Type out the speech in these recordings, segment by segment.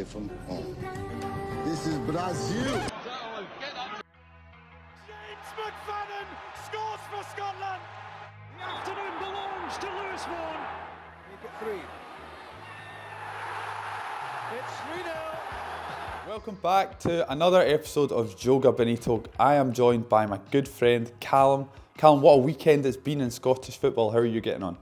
away from home. This is Brazil. James McFadden scores for Scotland. The afternoon belongs to Lewis Vaughan. Make it 3. It's 3-0. Welcome back to another episode of Joga Bonito. I am joined by my good friend Callum. Callum, what a weekend it's been in Scottish football. How are you getting on?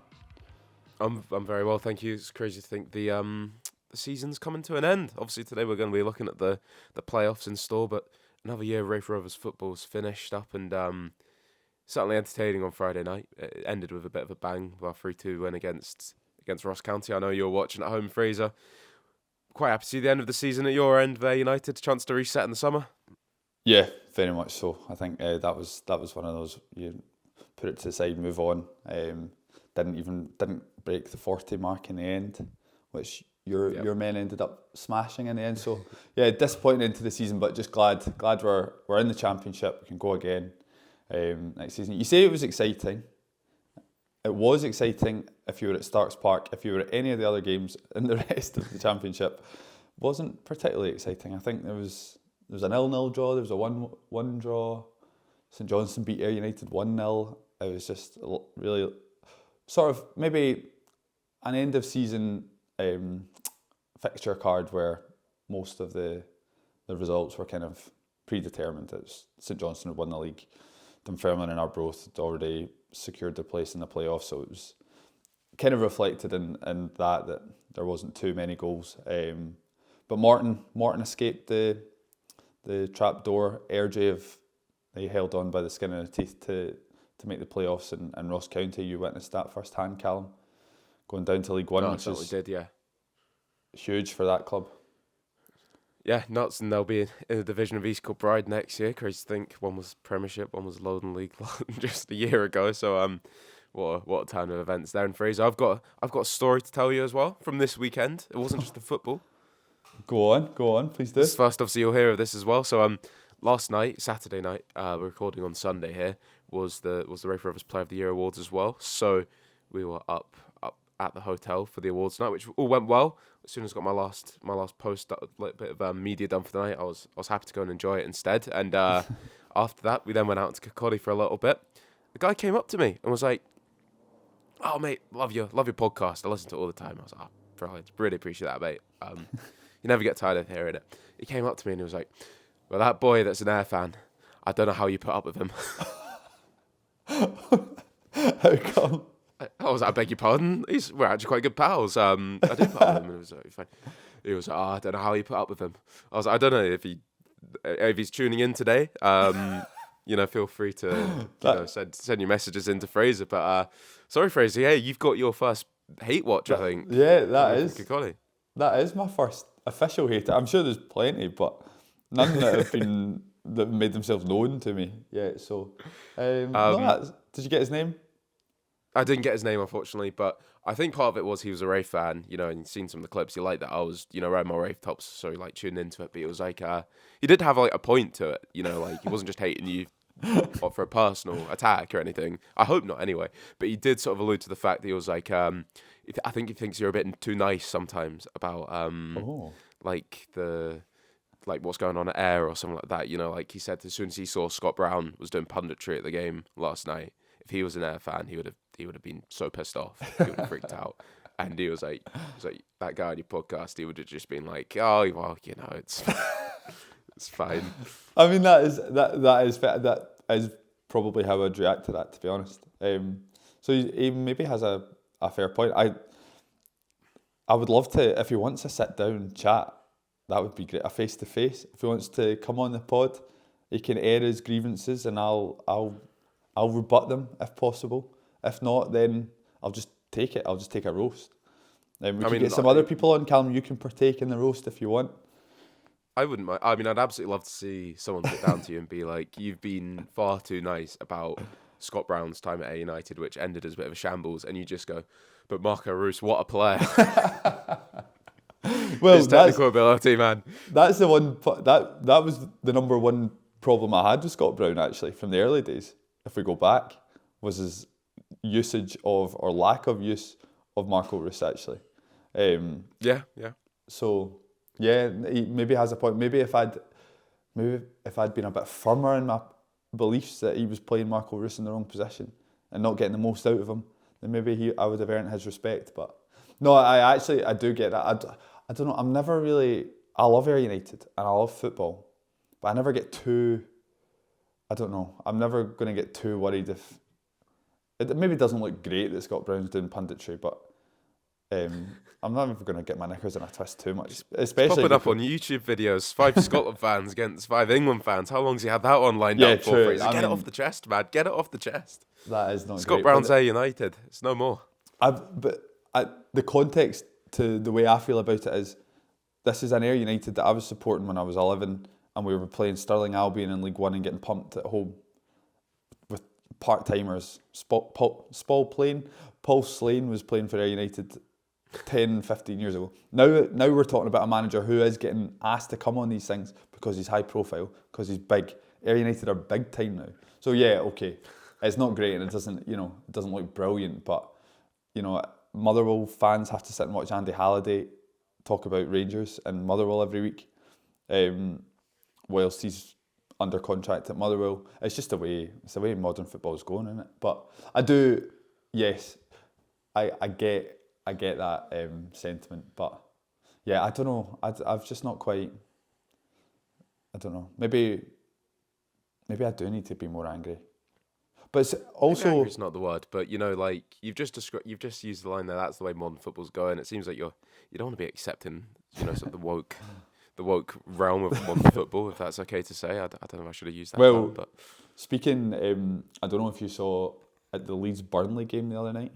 I'm very well, thank you. It's crazy to think the season's coming to an end. Obviously today we're going to be looking at the playoffs in store, but another year of Raith Rovers football's finished up and certainly entertaining on Friday night. It ended with a bit of a bang, well, 3-2 win against Ross County. I know you were watching at home, Fraser. Quite happy to see the end of the season at your end there, United. Chance to reset in the summer? Yeah, very much so. I think that was one of those, you put it to the side, move on. Didn't break the 40 mark in the end, which your men ended up smashing in the end. So yeah, disappointing into the season, but just glad we're in the championship. We can go again next season. You say it was exciting. It was exciting if you were at Starks Park. If you were at any of the other games in the rest of the championship, wasn't particularly exciting. I think there was a 0-0 draw. There was a 1-1 draw. St Johnstone beat Ayr United 1-0. It was just really sort of maybe an end of season fixture card where most of the results were kind of predetermined. It was St Johnstone had won the league. Dunfermline and Arbroath had already secured their place in the playoffs, so it was kind of reflected in that there wasn't too many goals. But Morton escaped the trapdoor. They held on by the skin of their teeth to make the playoffs, and Ross County, you witnessed that firsthand, Callum, going down to League One, which is did, yeah. Huge for that club. Yeah, nuts, and they'll be in a division of East Kilbride next year. Crazy to think, one was Premiership, one was Lowland League just a year ago. So what a time of events there in Fraser. I've got a story to tell you as well from this weekend. It wasn't just the football. Go on, please do. First, obviously, you'll hear of this as well. So last night, Saturday night, we're recording on Sunday here, was the Raith Rovers Player of the Year awards as well. So we were up at the hotel for the awards night, which all went well. As soon as I got my last post, a little bit of media done for the night, I was happy to go and enjoy it instead. And after that, we then went out to Kirkcaldy for a little bit. The guy came up to me and was like, "Oh mate, love your podcast. I listen to it all the time." I was like, "Oh, brilliant, really appreciate that, mate. You never get tired of hearing it." He came up to me and he was like, "Well, that boy that's an Ayr fan, I don't know how you put up with him." How come? I was like, "I beg your pardon? We're actually quite good pals. I do put up with him." And it was like, fine. He was like, "Oh, I don't know how you put up with him." I was like, "I don't know if he's tuning in today. Feel free to send your messages into Fraser." But sorry, Fraser. Yeah, you've got your first hate watch, I think. Yeah, that is my first official hate. I'm sure there's plenty, but none that made themselves known to me yet. So, did you get his name? I didn't get his name, unfortunately, but I think part of it was he was a Raith fan, and you'd seen some of the clips. He liked that I was, wearing my Raith tops, so he tuned into it. But it was like, he did have a point to it, he wasn't just hating you for a personal attack or anything. I hope not, anyway. But he did sort of allude to the fact that he was like, I think he thinks you're a bit too nice sometimes about, what's going on at Ayr or something like that. Like he said, as soon as he saw Scott Brown was doing punditry at the game last night, if he was an Ayr fan, he would have been so pissed off. He would have freaked out. And he was like, that guy on your podcast, he would have just been like, "Oh, well, it's it's fine." I mean, that is fair. That is probably how I'd react to that, to be honest. So he maybe has a fair point. I would love to, if he wants to sit down chat, that would be great. A face to face. If he wants to come on the pod, he can air his grievances, and I'll rebut them if possible. If not, then I'll just take it. I'll just take a roast. We can get some other people on, Callum. You can partake in the roast if you want. I wouldn't mind. I mean, I'd absolutely love to see someone sit down to you and be like, "You've been far too nice about Scott Brown's time at Ayr United, which ended as a bit of a shambles," and you just go, "But Marco Roos, what a player!" Well, his technical ability, man. That's the one. That was the number one problem I had with Scott Brown, actually, from the early days. If we go back, was his usage of, or lack of use of, Marco Roos, actually. Yeah. So Yeah, he maybe has a point. Maybe if I'd been a bit firmer in my beliefs that he was playing Marco Reus in the wrong position and not getting the most out of him, then maybe I would have earned his respect. But no, I do get that. I don't know. I'm never really. I love Ayr United and I love football, but I never get too. I don't know. I'm never going to get too worried if it maybe doesn't look great that Scott Brown's doing punditry, but I'm not even going to get my knickers in a twist too much. Especially popping up on YouTube videos, 5 Scotland fans against 5 England fans. How long's he had that one lined up for? True. Get it off the chest, man. Get it off the chest. That is not Scott great. Brown's Ayr United. It's no more. The context to the way I feel about it is, this is an Ayr United that I was supporting when I was 11, and we were playing Stirling Albion in League One and getting pumped at home with part-timers. Paul Slane was playing for Ayr United 10, 15 years ago. Now we're talking about a manager who is getting asked to come on these things because he's high profile, because he's big. Ayr United are big time now. So yeah, okay, it's not great and it doesn't look brilliant, but Motherwell fans have to sit and watch Andy Halliday talk about Rangers and Motherwell every week, whilst he's under contract at Motherwell. It's just the way modern football is going, isn't it? But I get that sentiment, but yeah, I don't know. I've just not quite. I don't know. Maybe I do need to be more angry. But it's also, angry is not the word, but you've just used the line there. That's the way modern football's going. It seems like you don't want to be accepting, sort of the woke realm of modern football, if that's okay to say. I don't know if I should have used that term, but speaking, I don't know if you saw at the Leeds Burnley game the other night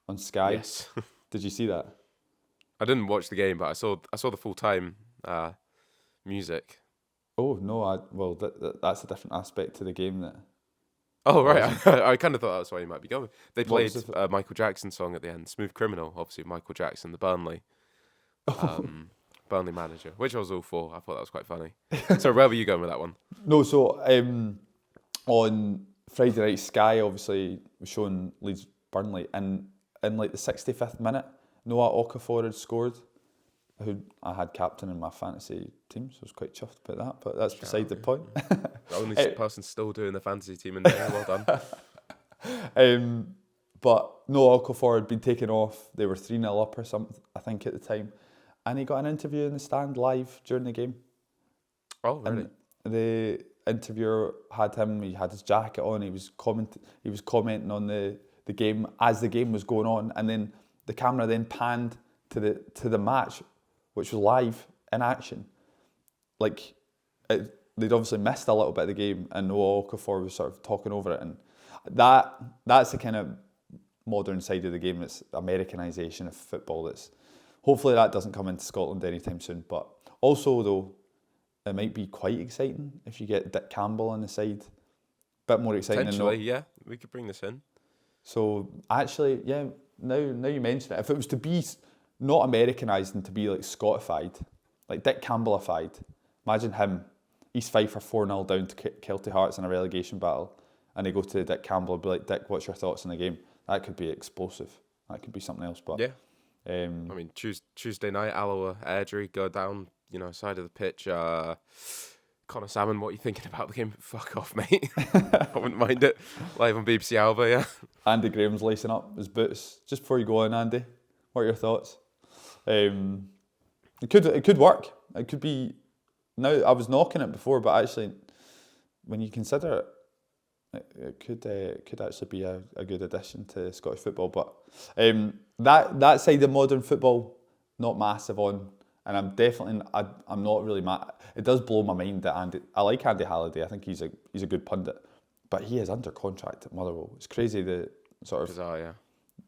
on Sky. Yes. Did you see that? I didn't watch the game, but I saw the full time music. Oh no! That's a different aspect to the game that. Oh right, I kind of thought that's why you might be going. They played a Michael Jackson song at the end, "Smooth Criminal." Obviously, Michael Jackson, the Burnley manager, which I was all for. I thought that was quite funny. So where were you going with that one? No, so on Friday night, Sky obviously was showing Leeds Burnley, and in like the 65th minute, Noah Okafor had scored, who I had captain in my fantasy team, so I was quite chuffed about that, but that's beside the point. The only person still doing the fantasy team in there, well done. But Noah Okafor had been taken off. They were 3-0 up or something, I think, at the time, and he got an interview in the stand live during the game. Oh, really? And the interviewer had him, he had his jacket on, he was commenting on the game as the game was going on, and then the camera then panned to the match, which was live in action. They'd obviously missed a little bit of the game, and Noah Okafor was sort of talking over it, and that's the kind of modern side of the game. It's Americanisation of football. That's hopefully that doesn't come into Scotland anytime soon. But also though, it might be quite exciting if you get Dick Campbell on the side. Bit more exciting. Potentially, yeah, we could bring this in. So actually, yeah, now you mention it, if it was to be not Americanised and to be like Scotified, like Dick Campbellified, imagine him, East Fife are 4-0 down to Kelty Hearts in a relegation battle, and they go to Dick Campbell and be like, Dick, what's your thoughts on the game? That could be explosive. That could be something else. But yeah, I mean, Tuesday night, Alloa, Airdrie, go down, side of the pitch. Connor Salmon, what are you thinking about the game? Fuck off, mate. I wouldn't mind it. Live on BBC Alba, yeah. Andy Graham's lacing up his boots. Just before you go on, Andy, what are your thoughts? It could work. It could be. Now, I was knocking it before, but actually, when you consider it, it could actually be a good addition to Scottish football. But that side of modern football, not massive on. And I'm not really mad. It does blow my mind that I like Andy Halliday. I think he's a good pundit, but he is under contract at Motherwell. It's crazy the sort of bizarre, yeah.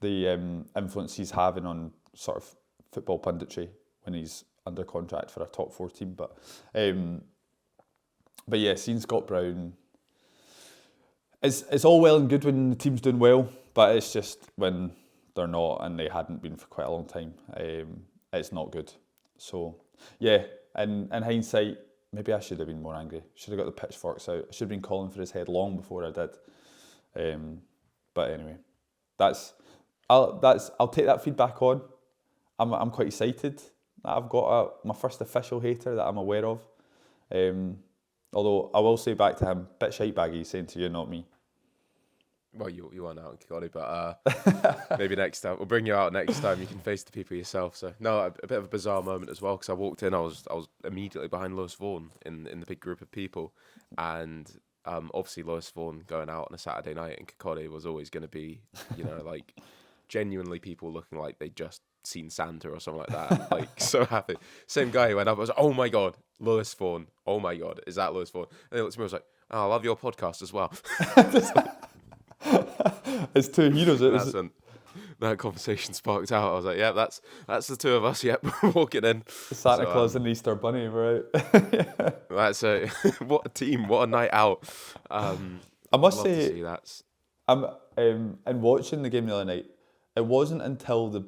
The influence he's having on sort of football punditry when he's under contract for a top 4 team. But yeah, seeing Scott Brown, it's all well and good when the team's doing well, but it's just when they're not, and they hadn't been for quite a long time. It's not good. So, yeah, in hindsight, maybe I should have been more angry. Should have got the pitchforks out. I should have been calling for his head long before I did. But anyway, I'll take that feedback on. I'm quite excited that I've got my first official hater that I'm aware of. Although I will say back to him, bit shite baggy, saying to you, not me. Well, you are now, Kikoli, but maybe next time. We'll bring you out next time. You can face the people yourself. So, no, a bit of a bizarre moment as well, because I walked in, I was immediately behind Lewis Vaughan in the big group of people. And obviously Lewis Vaughan going out on a Saturday night in Kikoli was always going to be, like genuinely people looking like they'd just seen Santa or something like that. Like, so happy. Same guy who went up, I was like, oh my God, Lewis Vaughan. Oh my God, is that Lewis Vaughan? And he looked at me, I was like, oh, I love your podcast as well. It's two heroes. That's when that conversation sparked out. I was like, yeah, that's the two of us. Yep, walking in. Santa Claus and Easter Bunny, right? Yeah. That's what a team, what a night out. I must say, that's. I'm in watching the game the other night. It wasn't until the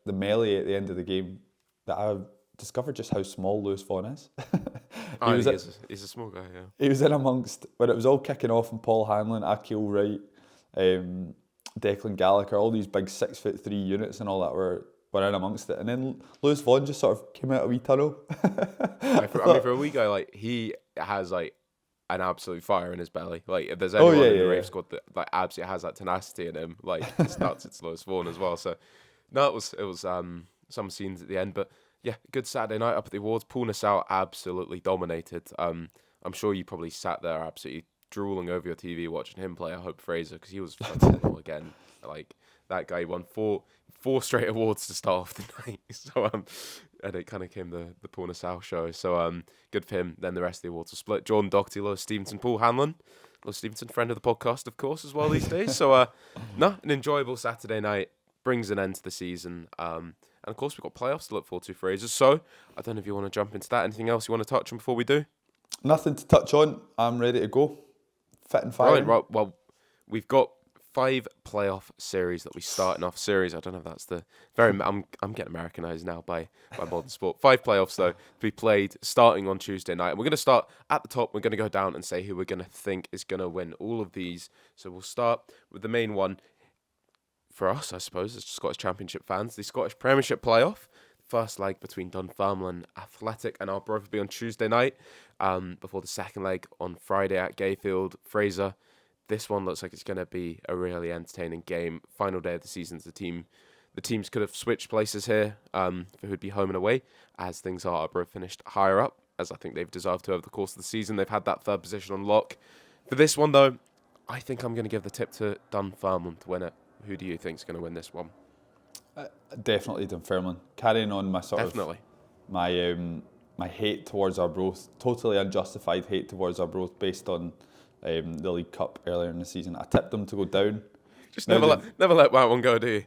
melee at the end of the game that I discovered just how small Lewis Vaughan is. He's a small guy, yeah. He was in amongst, when it was all kicking off, and Paul Hanlon, Akil Wright, Declan Gallagher, all these big 6'3" units and all that were in amongst it. And then Lewis Vaughan just sort of came out of a wee tunnel. For a wee guy, like, he has like an absolute fire in his belly. Like, if there's anyone in the Rave squad that like absolutely has that tenacity in him, like, it's nuts. It's Lewis Vaughan as well. So no, it was some scenes at the end, but yeah, good Saturday night up at the awards. Paul Nassau absolutely dominated. I'm sure you probably sat there absolutely drooling over your TV watching him play. I hope Fraser, because he was phenomenal again. Like, that guy won four straight awards to start off the night. So and it kind of came the Paul Nassau show. So good for him. Then the rest of the awards were split. Jordan Doherty, Lewis Stevenson, Paul Hanlon. Lewis Stevenson, friend of the podcast, of course, as well these days. So an enjoyable Saturday night. Brings an end to the season. And of course, we've got playoffs to look forward to, Fraser. So I don't know if you want to jump into that. Anything else you want to touch on before we do? Nothing to touch on. I'm ready to go. Fit and firing. Right. Well, we've got 5 playoff series that we starting off. Series, I don't know if that's the very. I'm getting Americanized now by modern sport. 5 playoffs though to be played starting on Tuesday night. And we're going to start at the top. We're going to go down and say who we're going to think is going to win all of these. So we'll start with the main one. For us, I suppose, as Scottish Championship fans, the Scottish Premiership playoff. First leg between Dunfermline Athletic and Arbroath will be on Tuesday night, before the second leg on Friday at Gayfield. Fraser, this one looks like it's going to be a really entertaining game. Final day of the season, the teams could have switched places here for who'd be home and away, as things are. Arbroath finished higher up, as I think they've deserved to over the course of the season. They've had that third position on lock. For this one, though, I think I'm going to give the tip to Dunfermline to win it. Who do you think is going to win this one? Definitely Dunfermline. Carrying on my my hate towards Arbroath, totally unjustified hate towards Arbroath based on the League Cup earlier in the season. I tipped them to go down. Just never let that one go, do you?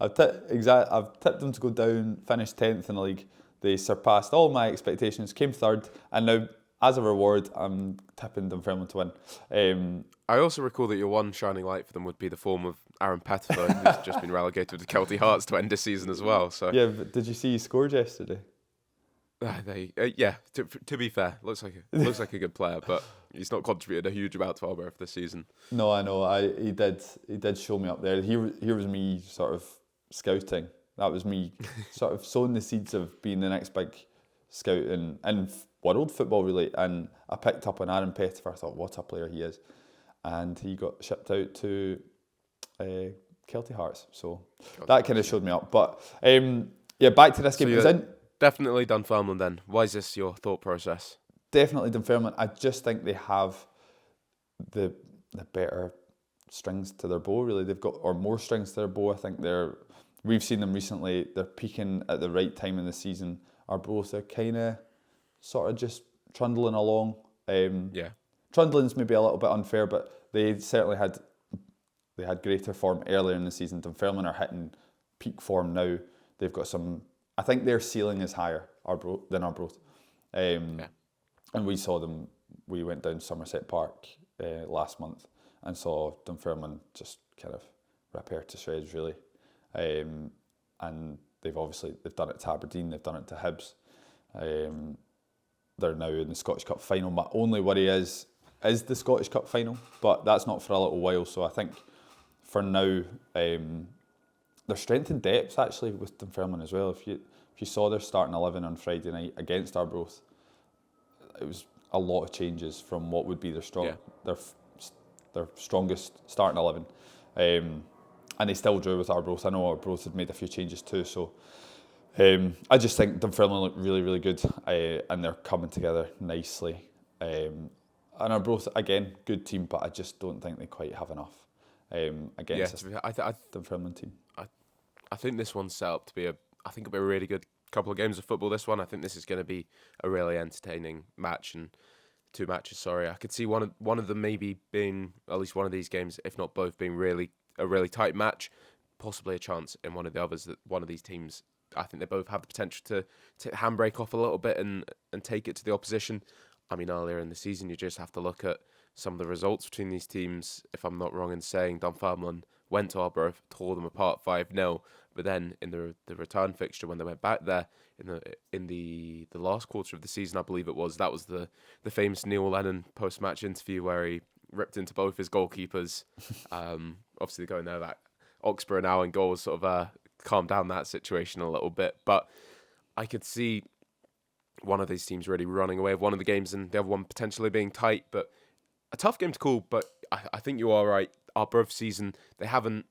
I've tipped them to go down, finished 10th in the league. They surpassed all my expectations, came third, and now, as a reward, I'm tipping Dunfermline to win. I also recall that your one shining light for them would be the form of Aaron Pettifer, who's just been relegated to Kelty Hearts to end this season as well. So yeah, but did you see he scored yesterday? To be fair, looks like a good player, but he's not contributed a huge amount to Arbroath this season. No, I know. He did show me up there. Here was me sort of scouting. That was me sort of sowing the seeds of being the next big scout in world football, really. And I picked up on Aaron Pettifer. I thought, what a player he is. And he got shipped out to Kelty Hearts. So that kind of showed me up. But back to this game. So definitely Dunfermline then. Why is this your thought process? Definitely Dunfermline. I just think they have the better strings to their bow, really. They've got, or more strings to their bow. I think we've seen them recently, they're peaking at the right time in the season. Arbroath are kind of sort of just trundling along. Trundling's maybe a little bit unfair, but they certainly had greater form earlier in the season. Dunfermline are hitting peak form now. They've got some. I think their ceiling is higher than Arbroath. And we saw them. We went down Somerset Park last month and saw Dunfermline just kind of rip her to shreds, really. And they've done it to Aberdeen. They've done it to Hibs. They're now in the Scottish Cup final. My only worry is the Scottish Cup final, but that's not for a little while. So I think for now, their strength and depth actually with Dunfermline as well. if you saw their starting 11 on Friday night against Arbroath, it was a lot of changes from what would be their strongest starting 11. And they still drew with Arbroath. I know Arbroath had made a few changes too, so I just think Dunfermline look really, really good, and they're coming together nicely. And Arbroath, again, good team, but I just don't think they quite have enough against the Dunfermline team. I think this one's set up to be it'll be a really good couple of games of football, this one. I think this is going to be a really entertaining match, and 2 matches, sorry. I could see one of them maybe being, at least one of these games, if not both, being a really tight match, possibly a chance in one of the others that one of these teams, I think they both have the potential to handbrake off a little bit and take it to the opposition. I mean, earlier in the season, you just have to look at some of the results between these teams. If I'm not wrong in saying, Dunfermline went to Arbroath, tore them apart 5-0, but then in the return fixture, when they went back there in the last quarter of the season, I believe it was, that was the famous Neil Lennon post-match interview where he ripped into both his goalkeepers. Obviously going there, that Oxborough now in goal sort of calmed down that situation a little bit, but I could see one of these teams really running away with one of the games and the other one potentially being tight, but a tough game to call. But I think you are right. Arbroath season, they haven't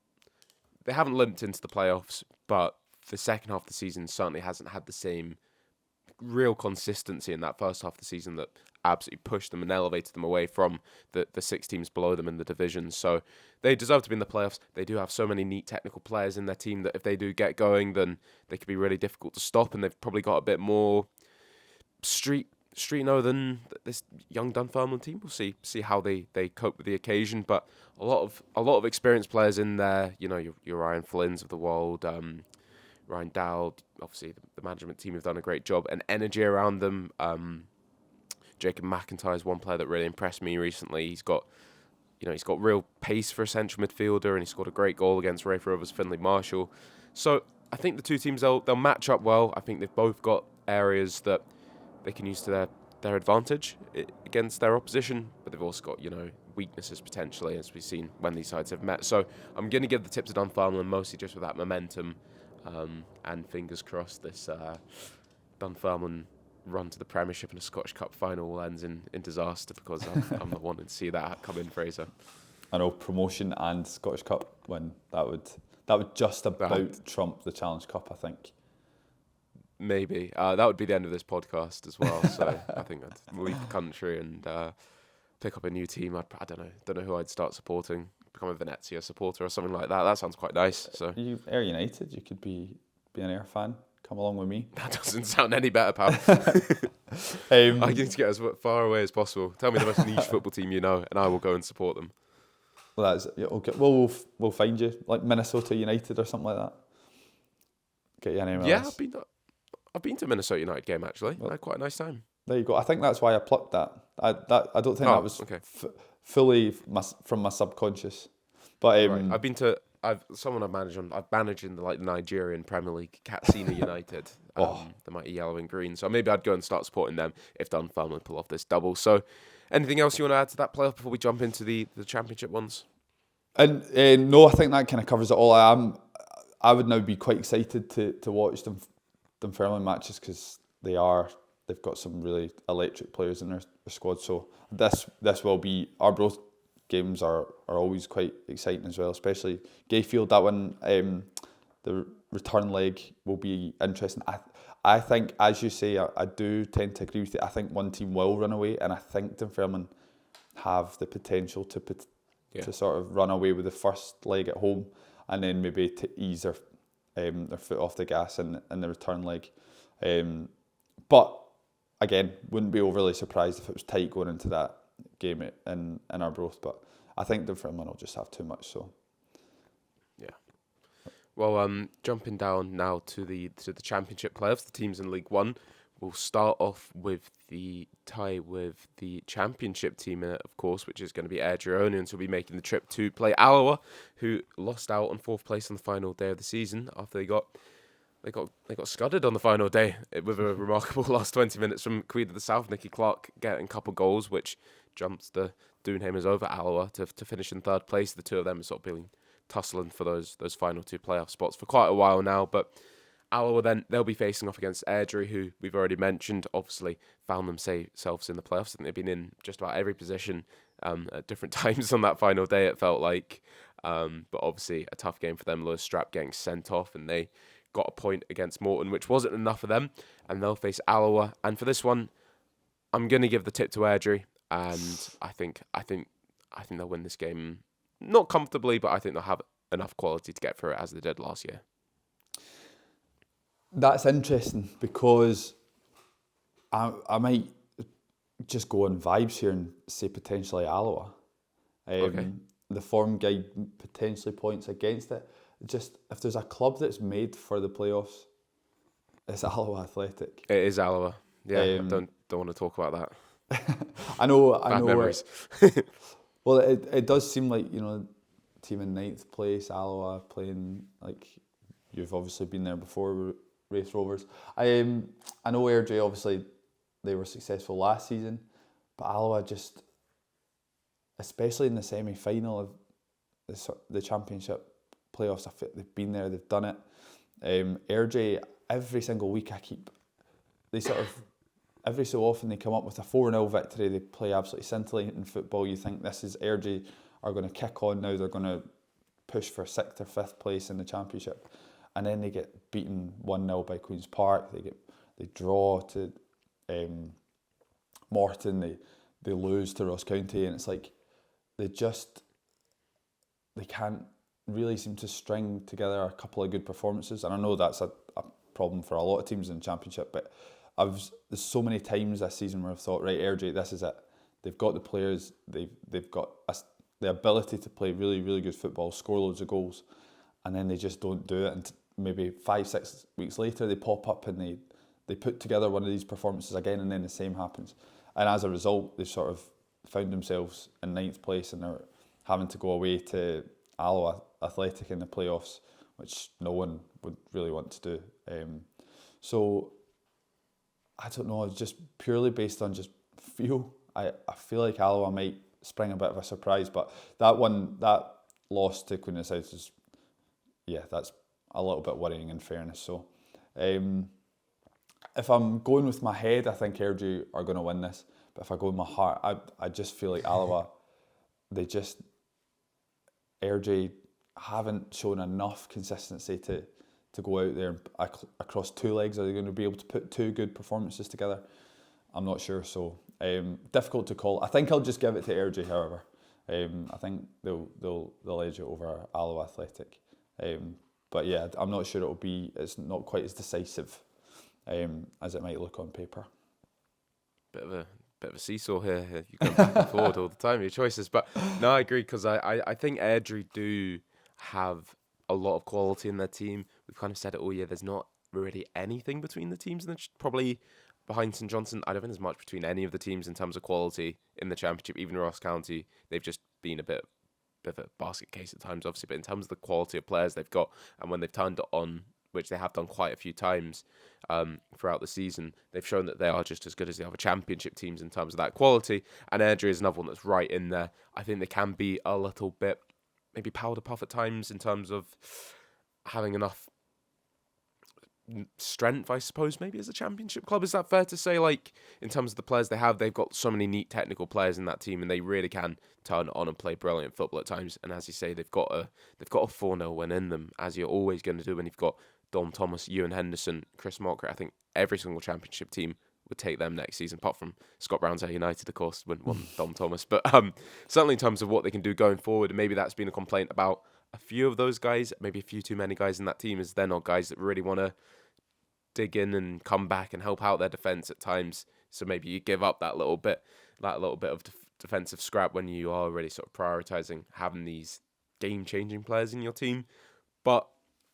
limped into the playoffs, but the second half of the season certainly hasn't had the same real consistency in that first half of the season that absolutely pushed them and elevated them away from the 6 teams below them in the division. So they deserve to be in the playoffs. They do have so many neat technical players in their team that if they do get going, then they could be really difficult to stop, and they've probably got a bit more street than this young Dunfermline team. We'll see how they cope with the occasion, but a lot of experienced players in there. You know, your Ryan Flynn's of the world, Ryan Dowd. Obviously, the management team have done a great job, and energy around them. Jacob McIntyre is one player that really impressed me recently. He's got real pace for a central midfielder, and he scored a great goal against Raith Rovers' Finlay Marshall. So I think the 2 teams they'll match up well. I think they've both got areas that they can use to their advantage against their opposition, but they've also got, weaknesses potentially, as we've seen when these sides have met. So I'm going to give the tip to Dunfermline, mostly just with that momentum, and fingers crossed this Dunfermline run to the Premiership and a Scottish Cup final ends in disaster, because I'm not wanting to see that come in, Fraser. I know, promotion and Scottish Cup win, that would just about trump the Challenge Cup, I think. Maybe. That would be the end of this podcast as well. So I think I'd leave the country and pick up a new team. I don't know who I'd start supporting. Become a Venezia supporter or something like that. That sounds quite nice. So you Ayr United, you could be an Ayr fan. Come along with me. That doesn't sound any better, pal. I need to get as far away as possible. Tell me the most niche football team you know, and I will go and support them. Well, that's okay. Well, we'll find you, like Minnesota United or something like that. Get you an MLS. Yeah, I've been to a Minnesota United game actually. I had quite a nice time. There you go. I think that's why I plucked that. I don't think that was okay. Fully from my subconscious. But right. I've managed in the Nigerian Premier League, Katsina United, the mighty yellow and green. So maybe I'd go and start supporting them if Dunfermline pull off this double. So, anything else you want to add to that playoff before we jump into the Championship ones? And no, I think that kind of covers it all. I would now be quite excited to watch Dunfermline matches, because they've got some really electric players in their squad. So this will be, Arbroath games are always quite exciting as well, especially Gayfield. That one, the return leg will be interesting. I think, as you say, I do tend to agree with you. I think one team will run away, and I think Dunfermline have the potential to sort of run away with the first leg at home, and then maybe to ease their foot off the gas in the return leg. But again, wouldn't be overly surprised if it was tight going into that game in Arbroath. But I think Dunfermline will just have too much. So yeah. Well, jumping down now to the Championship playoffs, the teams in League One. We'll start off with the tie with the Championship team in it, of course, which is going to be Ayr Gironians, who will be making the trip to play Alloa, who lost out on 4th place on the final day of the season after they got scudded on the final day with a remarkable last 20 minutes from Queen of the South, Nicky Clark, getting a couple goals, which jumps the Doonhamers over Alloa to finish in 3rd place. The two of them are sort of been tussling for those final 2 playoff spots for quite a while now, but Alloa then, they'll be facing off against Airdrie, who we've already mentioned, obviously found themselves in the playoffs. I think they've been in just about every position at different times on that final day, it felt like. But obviously a tough game for them. Lewis Strap getting sent off, and they got a point against Morton, which wasn't enough for them. And they'll face Alloa. And for this one, I'm going to give the tip to Airdrie, and I think they'll win this game. Not comfortably, but I think they'll have enough quality to get through it as they did last year. That's interesting because I might just go on vibes here and say potentially Alloa. Okay. The form guide potentially points against it. Just if there's a club that's made for the playoffs, it's Alloa Athletic. It is Alloa. Yeah, I don't want to talk about that. I know. Bad memories. Well, it does seem like, team in 9th place, Alloa playing like you've obviously been there before, Raith Rovers. I know Airdrie, obviously they were successful last season, but Alloa just, especially in the semi-final of the championship playoffs, I feel they've been there, they've done it. Airdrie, every single week every so often they come up with a 4-0 victory. They play absolutely scintillating football. You think this is Airdrie are going to kick on now. They're going to push for 6th or 5th place in the championship, and then they get beaten 1-0 by Queen's Park. They draw to Morton. They lose to Ross County, and it's like they can't really seem to string together a couple of good performances. And I know that's a problem for a lot of teams in the championship, but there's so many times this season where I've thought, right, Airdrie, this is it. They've got the players, they've got the ability to play really, really good football, score loads of goals, and then they just don't do it. And maybe 5-6 weeks later, they pop up and they put together one of these performances again, and then the same happens. And as a result, they've sort of found themselves in 9th place, and they're having to go away to Alloa Athletic in the playoffs, which no one would really want to do. So I don't know, just purely based on just feel, I feel like Alloa might spring a bit of a surprise, but that loss to Queen of the South is, that's a little bit worrying in fairness. So if I'm going with my head, I think Airdrie are going to win this, but if I go with my heart, I just feel like Alloa, Airdrie haven't shown enough consistency to go out there across 2 legs. Are they going to be able to put 2 good performances together? I'm not sure, so difficult to call. I think I'll just give it to Airdrie, however. I think they'll edge it over Alloa Athletic. But yeah, I'm not sure it's not quite as decisive as it might look on paper. Bit of a seesaw here. You go back and forward all the time, your choices. But no, I agree, because I think Airdrie do have a lot of quality in their team. We've kind of said it all year. There's not really anything between the teams, and probably behind St Johnstone, I don't think there's much between any of the teams in terms of quality in the championship. Even Ross County, they've just been a bit of a basket case at times, obviously. But in terms of the quality of players they've got, and when they've turned it on, which they have done quite a few times throughout the season, they've shown that they are just as good as the other championship teams in terms of that quality. And Airdrie is another one that's right in there. I think they can be a little bit maybe powder puff at times in terms of having enough strength, I suppose, maybe as a championship club. Is that fair to say? Like, in terms of the players they have, they've got so many neat technical players in that team, and they really can turn it on and play brilliant football at times. And as you say, they've got a 4-0 win in them, as you're always going to do when you've got Dom Thomas, Ewan Henderson, Chris Mockray. I think every single championship team would take them next season, apart from Scott Brown's United, of course, when won Dom Thomas. But certainly in terms of what they can do going forward, and maybe that's been a complaint about a few of those guys, maybe a few too many guys in that team, is they're not guys that really want to dig in and come back and help out their defence at times. So maybe you give up that little bit of defensive scrap when you are really sort of prioritising having these game-changing players in your team. But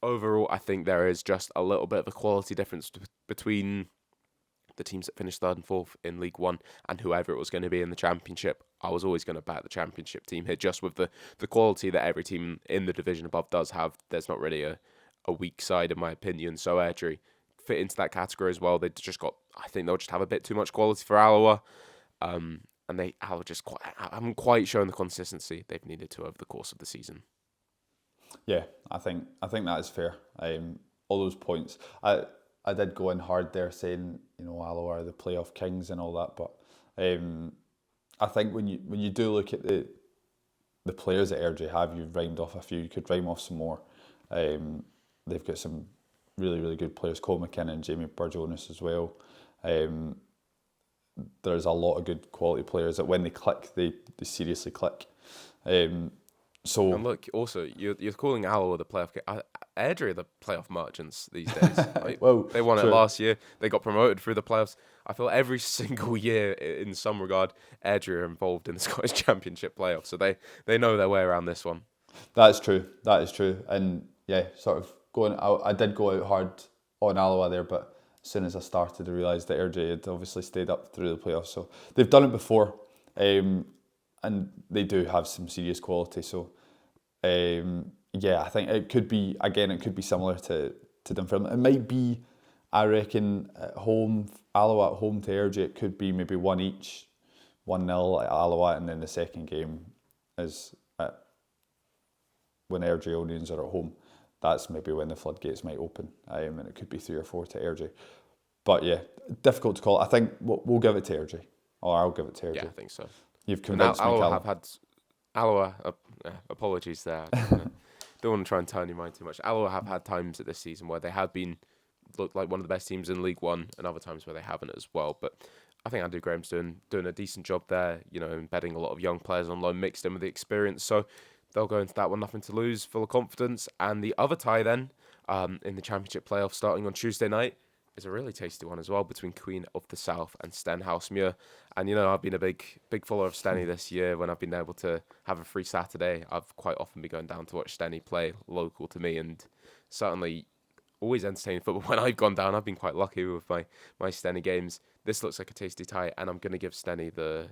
overall, I think there is just a little bit of a quality difference between the teams that finished 3rd and 4th in League One and whoever it was going to be in the Championship. I was always going to back the Championship team here, just with the quality that every team in the division above does have. There's not really a weak side, in my opinion. So Airdrie fit into that category as well. I think they'll just have a bit too much quality for Alloa. And Alloa haven't quite shown the consistency they've needed to over the course of the season. Yeah, I think that is fair. all those points. I did go in hard there saying, Alloa are the playoff kings and all that, but I think when you do look at the players that Airdrie have, you've rhymed off a few. You could rhyme off some more. They've got some really, really good players. Cole McKinnon, Jamie Burjonas as well. There's a lot of good quality players that when they click, they seriously click. So and look, also you're calling Alloa the playoff. Airdrie are the playoff merchants these days. Like, well, they won true. it last year. They got promoted through the playoffs. I feel every single year, in some regard, Airdrie are involved in the Scottish Championship playoffs, so they know their way around this one. That's true. That is true. And yeah, sort of going out. I did go out hard on Alloa there, but as soon as I started, I realised that Airdrie had obviously stayed up through the playoffs. So they've done it before, and they do have some serious quality. So yeah, I think it could be similar to Dunfermline. It might be, I reckon, at home, Alloa at home to Airdrie, it could be maybe 1 each, 1-0 at Alloa, and then the second game is when Airdrie Onions are at home. That's maybe when the floodgates might open, and it could be 3 or 4 to Airdrie. But yeah, difficult to call. I think we'll give it to Airdrie, or I'll give it to Airdrie. Yeah, I think so. You've convinced me, Callum. Alloa, apologies there. Don't want to try and turn your mind too much. Alloa have had times at this season where they have looked like one of the best teams in League One, and other times where they haven't as well. But I think Andrew Graham's doing a decent job there. Embedding a lot of young players on loan, mixed in with the experience. So they'll go into that one nothing to lose, full of confidence. And the other tie then, in the Championship playoffs starting on Tuesday night, is a really tasty one as well between Queen of the South and Stenhousemuir. And I've been a big follower of Stenny this year. When I've been able to have a free Saturday, I've quite often been going down to watch Stenny play local to me, and certainly always entertaining football. When I've gone down, I've been quite lucky with my Stenny games. This looks like a tasty tie, and I'm going to give Stenny the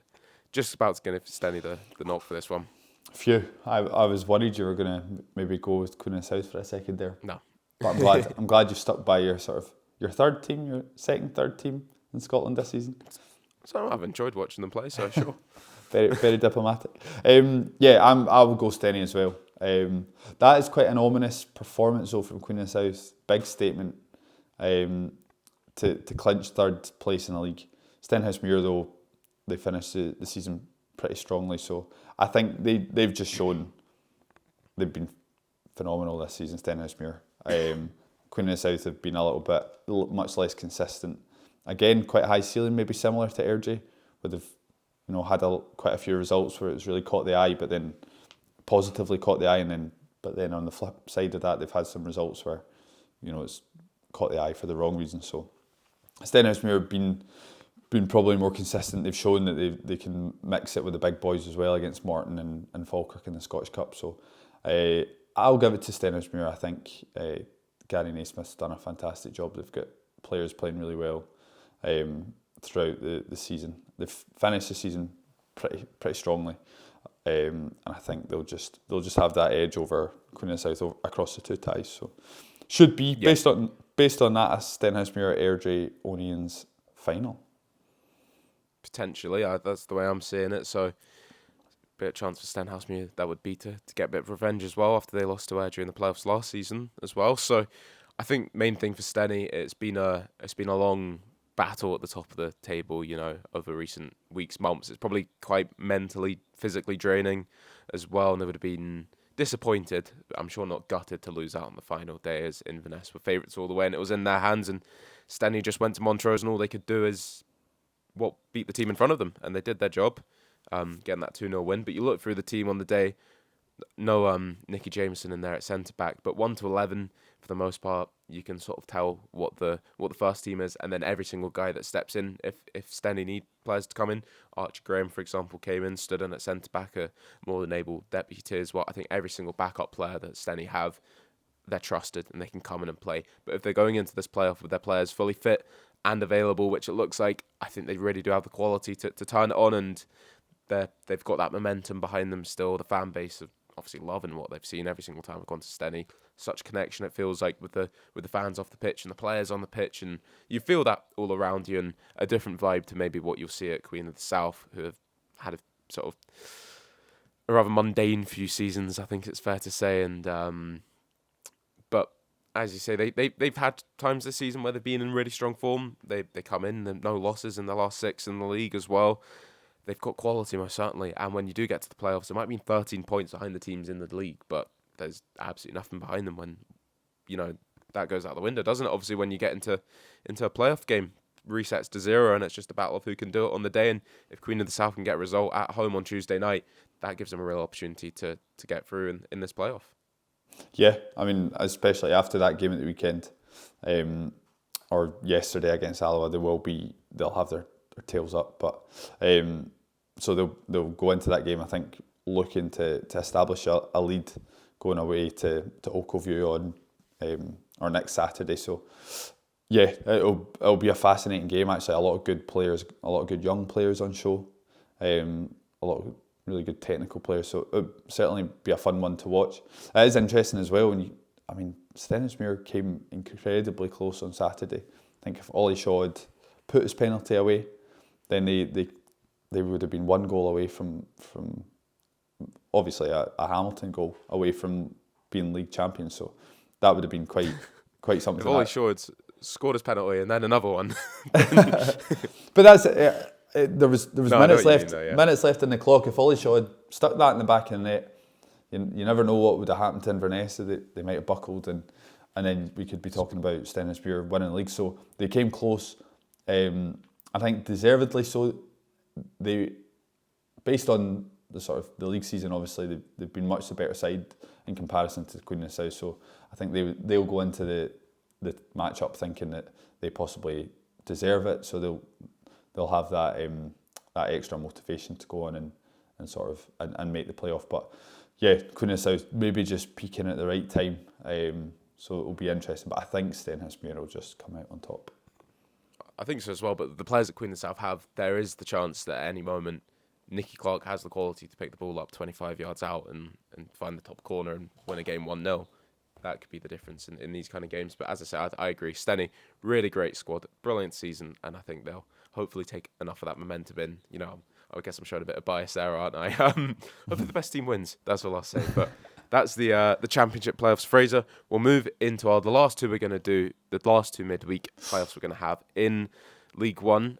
knock for this one. Phew, I was worried you were going to maybe go with Queen of the South for a second there. No. But I'm glad you stuck by your third team, your third team in Scotland this season. So I've enjoyed watching them play, so sure. Very, very diplomatic. Yeah, I will go Stenny as well. That is quite an ominous performance though from Queen of the South. Big statement to clinch third place in the league. Stenhousemuir though, they finished the season pretty strongly, so I think they've just shown they've been phenomenal this season. Stenhousemuir. Queen of the South have been a little bit much less consistent. Again, quite a high ceiling, maybe similar to Airdrie, where they've had quite a few results where it's really caught the eye, but then positively caught the eye, but then on the flip side of that, they've had some results where it's caught the eye for the wrong reasons. So Stenhousemuir have been probably more consistent. They've shown that they can mix it with the big boys as well against Morton and Falkirk in the Scottish Cup. So I'll give it to Stenhousemuir. I think Gary Naismith's done a fantastic job. They've got players playing really well throughout the season. They've finished the season pretty strongly, and I think they'll just have that edge over Queen of the South across the two ties. So should be based on that a Stenhousemuir Airdrie Onions final. Potentially, that's the way I'm seeing it. So bit of chance for Stenhousemuir that would be to get a bit of revenge as well after they lost to Airdrie in the playoffs last season as well. So I think main thing for Stenny, it's been a long battle at the top of the table, over recent weeks, months. It's probably quite mentally, physically draining as well, and they would have been disappointed, I'm sure not gutted, to lose out on the final day, as Inverness were favourites all the way, and it was in their hands, and Stenny just went to Montrose, and all they could do is beat the team in front of them, and they did their job, getting that 2-0 win. But you look through the team on the day, no Nicky Jameson in there at centre-back, but 1 to 11, for the most part, you can sort of tell what the first team is, and then every single guy that steps in, if Stenny need players to come in, Archie Graham, for example, came in, stood in at centre-back, a more than able deputy as well. I think every single backup player that Stenny have, they're trusted, and they can come in and play. But if they're going into this playoff with their players fully fit and available, which it looks like, I think they really do have the quality to turn it on, and they've got that momentum behind them still. The fan base are obviously loving what they've seen every single time I've gone to Stenny. Such connection, it feels like, with the fans off the pitch and the players on the pitch, and you feel that all around you, and a different vibe to maybe what you'll see at Queen of the South, who have had a sort of a rather mundane few seasons, I think it's fair to say. And but as you say, they've had times this season where they've been in really strong form. They come in, no losses in the last 6 in the league as well. They've got quality, most certainly. And when you do get to the playoffs, it might be 13 points behind the teams in the league, but there's absolutely nothing behind them when, that goes out the window, doesn't it? Obviously, when you get into a playoff game, resets to 0, and it's just a battle of who can do it on the day. And if Queen of the South can get a result at home on Tuesday night, that gives them a real opportunity to get through in this playoff. Yeah, I mean, especially after that game at the weekend, or yesterday against Alloa, they'll have their tails up. But so they'll go into that game, I think, looking to establish a lead going away to Oakview on or next Saturday. So yeah, it'll be a fascinating game. Actually, a lot of good players, a lot of good young players on show, a lot of really good technical players. So it'll certainly be a fun one to watch. It is interesting as well. Stenhousemuir came incredibly close on Saturday. I think if Ollie Shaw had put his penalty away, then they would have been 1 goal away from obviously a Hamilton goal away from being league champions. So that would have been quite something. If Ollie Shaw had scored his penalty and then another one. But that's there was minutes left. Mean, though, yeah. Minutes left in the clock. If Ollie Shaw had stuck that in the back of the net, you never know what would have happened to Inverness. They might have buckled, and then we could be talking about Stenhousemuir winning the league. So they came close. I think deservedly so. They, based on the sort of the league season, obviously they've been much the better side in comparison to Queen of the South. So I think they'll go into the match-up thinking that they possibly deserve it. So they'll have that extra motivation to go on and sort of and make the playoff. But yeah, Queen of the South maybe just peaking at the right time. So it will be interesting. But I think Stenhousemuir will just come out on top. I think so as well, but the players at Queen of the South there is the chance that at any moment Nicky Clark has the quality to pick the ball up 25 yards out and find the top corner and win a game 1-0. That could be the difference in these kind of games. But as I said, I agree. Stenny, really great squad, brilliant season, and I think they'll hopefully take enough of that momentum in. I guess I'm showing a bit of bias there, aren't I? Hopefully the best team wins. That's all I'll say. But that's the Championship playoffs. Fraser, we'll move into the last two we're going to do, the last two midweek playoffs we're going to have in League One.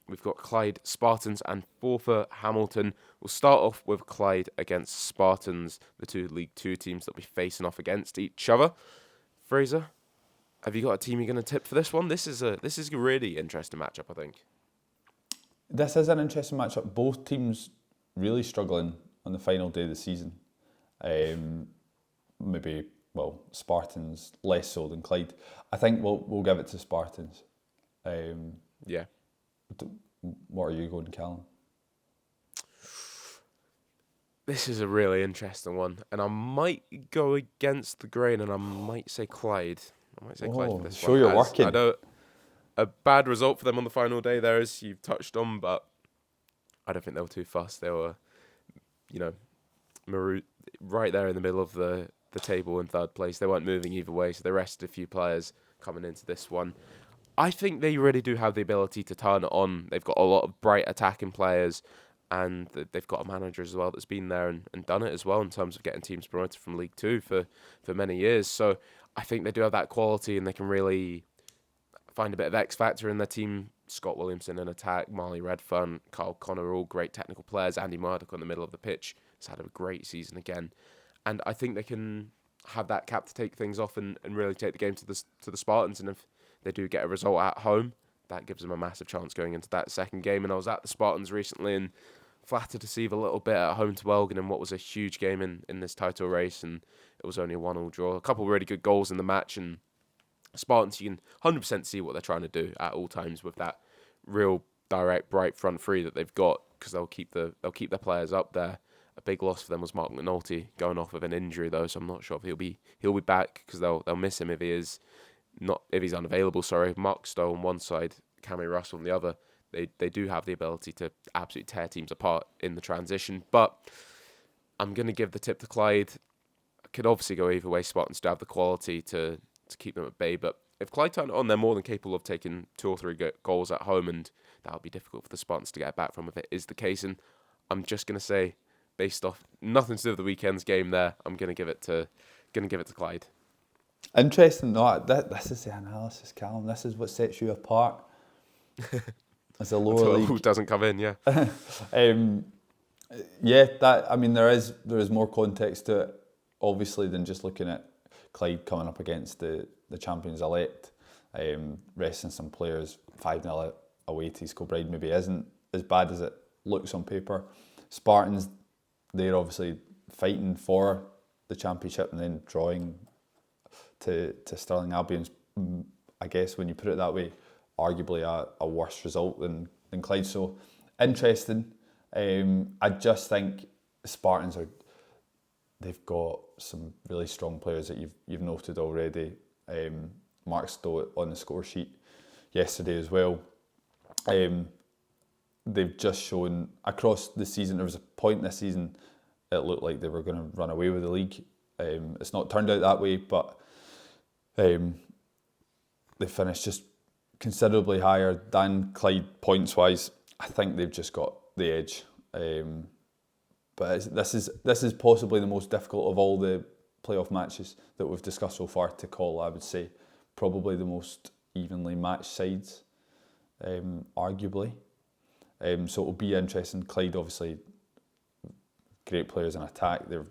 We've got Clyde Spartans and Forfar Hamilton. We'll start off with Clyde against Spartans, the two League Two teams that will be facing off against each other. Fraser, have you got a team you're going to tip for this one? This is a really interesting matchup, I think. This is an interesting matchup. Both teams really struggling on the final day of the season. Spartans less so than Clyde. I think we'll give it to Spartans. Yeah. What are you going, Callum? This is a really interesting one, and I might go against the grain, and I might say Clyde. Clyde for this show one. you're working. I know a bad result for them on the final day there, as you've touched on, but I don't think they were too fussed. They were, right there in the middle of the table in third place. They weren't moving either way, so they rested a few players coming into this one. I think they really do have the ability to turn it on. They've got a lot of bright attacking players, and they've got a manager as well that's been there and done it as well in terms of getting teams promoted from League Two for many years. So I think they do have that quality, and they can really find a bit of X factor in their team. Scott Williamson in attack, Marley Redfern, Carl Connor, all great technical players. Andy Murdoch on the middle of the pitch has had a great season again, and I think they can have that cap to take things off and really take the game to the Spartans. And if they do get a result at home, that gives them a massive chance going into that second game. And I was at the Spartans recently and flattered to see a little bit at home to Elgin in what was a huge game in this title race, and it was only a 1-1 draw. A couple of really good goals in the match, and Spartans, you can 100% see what they're trying to do at all times with that real direct, bright front three that they've got, because they'll keep their players up there. A big loss for them was Mark McNulty going off with an injury though, so I'm not sure if he'll be back, because they'll miss him if he's unavailable. Sorry, Mark Stowe on one side, Cammy Russell on the other. They do have the ability to absolutely tear teams apart in the transition, but I'm going to give the tip to Clyde. I could obviously go either way. Spartans do have the quality to keep them at bay, but if Clyde turn it on, they're more than capable of taking 2 or 3 goals at home, and that'll be difficult for the Spartans to get back from if it is the case. And I'm just going to say, based off nothing to do with the weekend's game there, I'm going to give it to Clyde. Interesting. No, this is the analysis, Callum. This is what sets you apart as a lower Until league. who doesn't come in, yeah. There is more context to it, obviously, than just looking at Clyde coming up against the champions elect. Resting some players 5-0 away to East Kilbride maybe isn't as bad as it looks on paper. Spartans, they're obviously fighting for the championship and then drawing to Stirling Albion's, I guess when you put it that way, arguably a worse result than Clyde. So interesting. I just think Spartans they've got some really strong players that you've noted already. Mark Stowe on the score sheet yesterday as well. They've just shown across the season, there was a point this season it looked like they were going to run away with the league. It's not turned out that way, but they finished just considerably higher than Clyde points-wise. I think they've just got the edge. But this is possibly the most difficult of all the playoff matches that we've discussed so far to call, I would say. Probably the most evenly matched sides, arguably. So it'll be interesting. Clyde, obviously, great players in attack. They're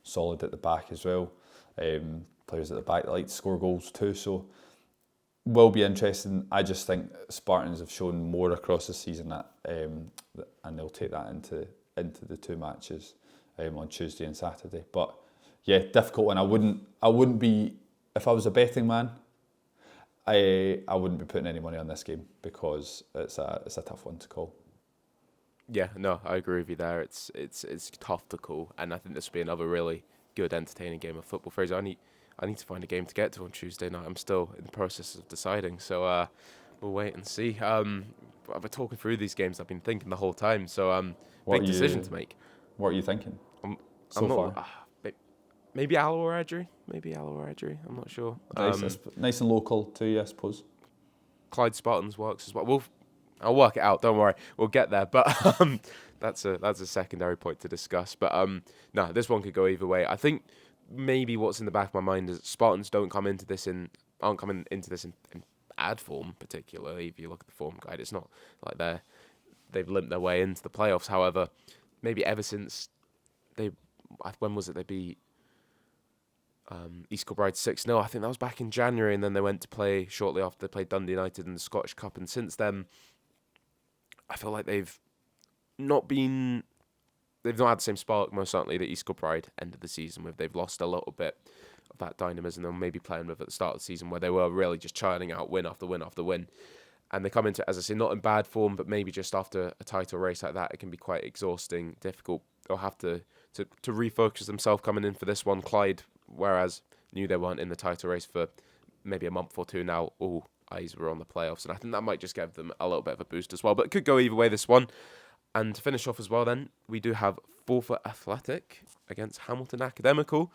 solid at the back as well. Players at the back that like to score goals too. So will be interesting. I just think Spartans have shown more across the season and they'll take that into the two matches on Tuesday and Saturday. But yeah, difficult one. I wouldn't be, if I was a betting man, I wouldn't be putting any money on this game because it's a tough one to call. Yeah, no, I agree with you there. It's tough to call, and I think this will be another really good, entertaining game of football. Fraser, I need to find a game to get to on Tuesday night. I'm still in the process of deciding, so we'll wait and see. I've been talking through these games. I've been thinking the whole time, so big decision to make. What are you thinking I'm far? Maybe Alloa or Edgery. I'm not sure. Nice and local to you, I suppose. Clyde Spartans works as well. I'll work it out. Don't worry, we'll get there. But that's a secondary point to discuss. But no, this one could go either way. I think maybe what's in the back of my mind is Spartans aren't coming into this in bad form, particularly if you look at the form guide. It's not like they've limped their way into the playoffs. However, maybe ever since when was it they beat East Kilbride 6-0? I think that was back in January, and then they went to play shortly after they played Dundee United in the Scottish Cup, and since then I feel like they've not had the same spark, most certainly, that East Kilbride ended the season with. They've lost a little bit of that dynamism they were maybe playing with at the start of the season, where they were really just churning out win after win after win. And they come into, as I say, not in bad form, but maybe just after a title race like that, it can be quite exhausting, difficult. They'll have to refocus themselves coming in for this one. Clyde, whereas knew they weren't in the title race for maybe a month or two now, all eyes were on the playoffs. And I think that might just give them a little bit of a boost as well. But it could go either way, this one. And to finish off as well then, we do have Forfar Athletic against Hamilton Academical.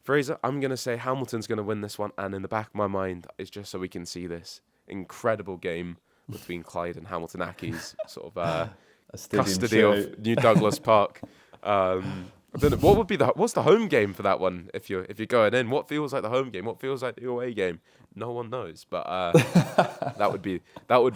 Fraser, I'm going to say Hamilton's going to win this one. And in the back of my mind is just so we can see this incredible game between Clyde and Hamilton Accies, sort of custody of New Douglas Park. I don't know, what's the home game for that one if you're going in? What feels like the home game? What feels like the away game? No one knows, but that would be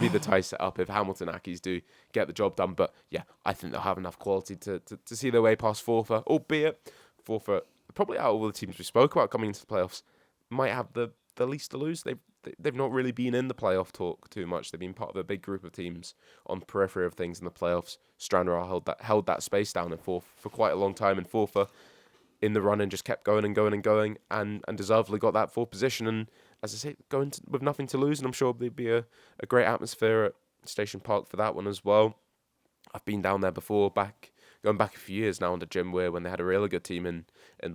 the tie set up if Hamilton Accies do get the job done. But yeah, I think they'll have enough quality to see their way past Forfar, albeit Forfar, probably out of all the teams we spoke about coming into the playoffs, might have the least to lose. They've not really been in the playoff talk too much. They've been part of a big group of teams on the periphery of things in the playoffs. Stranraer held that space down in Forfar for quite a long time, and Forfar in the run and just kept going and going and going, and deservedly got that fourth position. And as I say, going with nothing to lose, and I'm sure there'd be a great atmosphere at Station Park for that one as well. I've been down there before, going back a few years now under Jim Weir, when they had a really good team in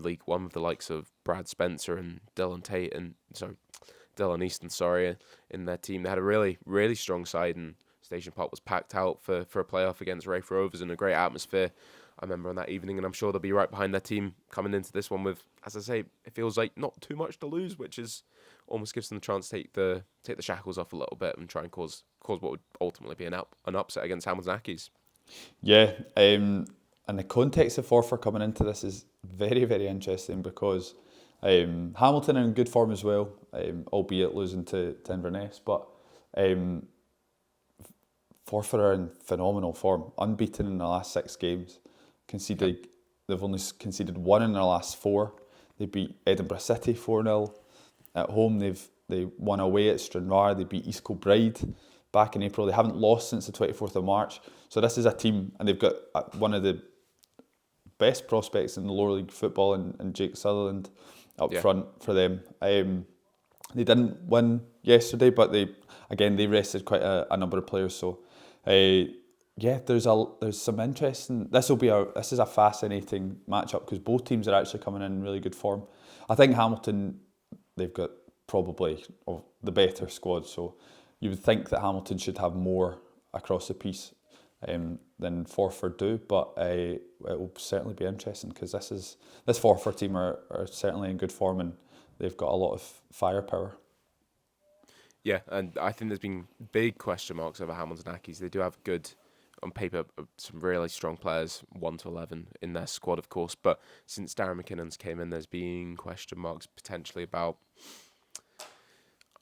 League One with the likes of Brad Spencer and Dylan Easton, in their team. They had a really, really strong side, and Station Park was packed out for a playoff against Rafe Rovers in a great atmosphere. I remember on that evening, and I'm sure they'll be right behind their team coming into this one with, as I say, it feels like not too much to lose, which is almost gives them the chance to take the shackles off a little bit and try and cause what would ultimately be an upset against Hamilton Accies. Yeah, and the context of Forfar coming into this is very, very interesting because Hamilton in good form as well, albeit losing to Inverness, but Forfar are in phenomenal form, unbeaten in the last 6 games. They've only conceded 1 in their last 4. They beat Edinburgh City 4-0 at home. They won away at Stranraer. They beat East Kilbride back in April. They haven't lost since the 24th of March. So this is a team, and they've got one of the best prospects in the lower league football, and Jake Sutherland up front for them. They didn't win yesterday, but they rested quite a number of players. So there's some interest in this. This is a fascinating matchup because both teams are actually coming in really good form. I think Hamilton, they've got probably the better squad, so you would think that Hamilton should have more across the piece than Forfar do, but it will certainly be interesting because this Forfar team are certainly in good form and they've got a lot of firepower. Yeah, and I think there's been big question marks over Hamilton Accies. They do have good, on paper, some really strong players, 1 to 11 in their squad, of course. But since Darren McKinnon's came in, there's been question marks potentially about.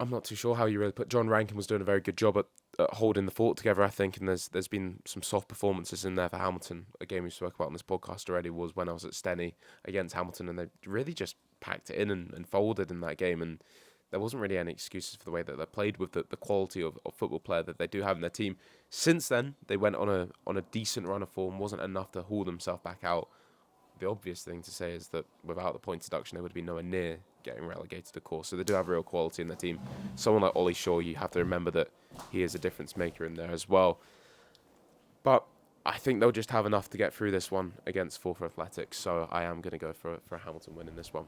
I'm not too sure how you really put. John Rankin was doing a very good job at holding the fort together, I think, and there's been some soft performances in there for Hamilton. A game we spoke about on this podcast already was when I was at Steny against Hamilton, and they really just packed it in and folded in that game, and there wasn't really any excuses for the way that they played with the quality of football player that they do have in their team. Since then, they went on a decent run of form, wasn't enough to haul themselves back out. The obvious thing to say is that without the point deduction, they would be nowhere near getting relegated, of course. So they do have real quality in their team. Someone like Ollie Shaw, you have to remember that he is a difference maker in there as well. But I think they'll just have enough to get through this one against Forfar Athletics. So I am going to go for a Hamilton win in this one.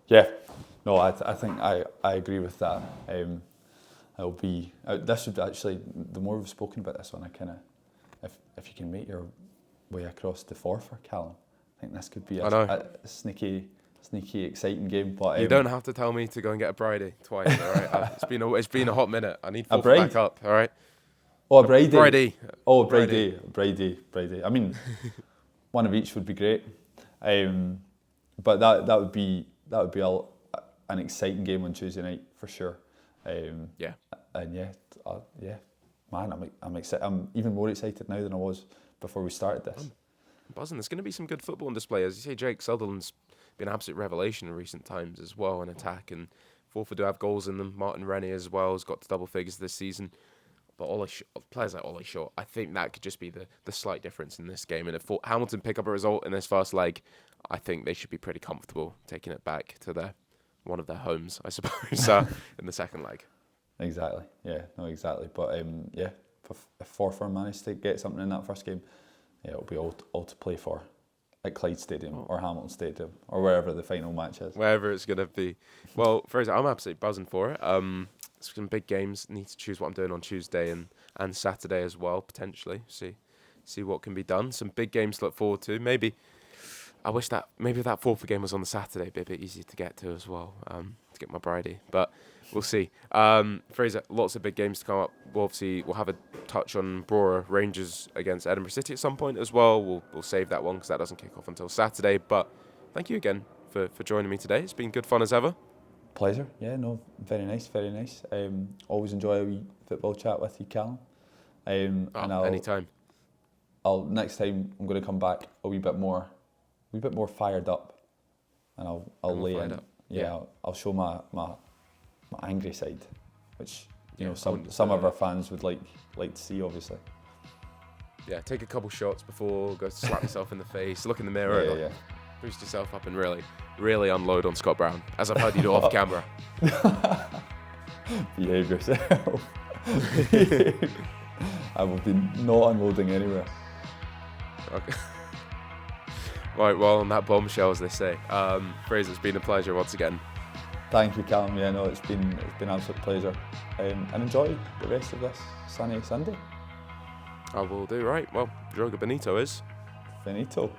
Yeah, no, I think I agree with that. It'll be this would actually, the more we've spoken about this one, I kind of, if you can make your way across to Forfar, Callum, I think this could be a sneaky, exciting game. But you don't have to tell me to go and get a bridie twice. All right, it's been a hot minute. I need Forfar back up. All right. Oh, a bridie. Bridie. Oh, bridie. I mean, one of each would be great. But that would be an exciting game on Tuesday night for sure. Man, I'm excited. I'm even more excited now than I was before we started this. I'm buzzing. There's going to be some good football on display. As you say, Jake Sutherland's been an absolute revelation in recent times as well in attack, and Forfar do have goals in them. Martin Rennie as well has got to double figures this season. But players like Ollie Shaw, I think that could just be the slight difference in this game. And if Hamilton pick up a result in this first leg, I think they should be pretty comfortable taking it back to one of their homes, I suppose, in the second leg. Exactly. Yeah, no, exactly. But if Forfar manage to get something in that first game, it'll be all to play for at Clyde Stadium or Hamilton Stadium or wherever the final match is. Wherever it's going to be. Well, Fraser, I'm absolutely buzzing for it. Some big games. Need to choose what I'm doing on Tuesday and Saturday as well, potentially. See what can be done. Some big games to look forward to. Maybe I wish that that Forfar game was on the Saturday, it'd be a bit easier to get to as well, to get my bridie. But we'll see. Fraser, lots of big games to come up. We'll have a touch on Brora Rangers against Edinburgh City at some point as well. We'll save that one because that doesn't kick off until Saturday. But thank you again for joining me today. It's been good fun as ever. Pleasure. Yeah, no, very nice. Always enjoy a wee football chat with you, Callum. Anytime. Next time I'm going to come back a wee bit more fired up, and I'll lay in. Yeah, I'll show my angry side, which some of our fans would like to see, obviously. Yeah, take a couple shots before, go slap yourself in the face, look in the mirror, boost yourself up, and really unload on Scott Brown, as I've heard you do off camera. Behave yourself. I will be not unloading anywhere. Okay. Right, well, on that bombshell, as they say. Fraser, it's been a pleasure once again. Thank you, Callum. Yeah, no, it's been an absolute pleasure. And enjoy the rest of this sunny Sunday. I will do, right. Well, Joga Bonito is. Finito.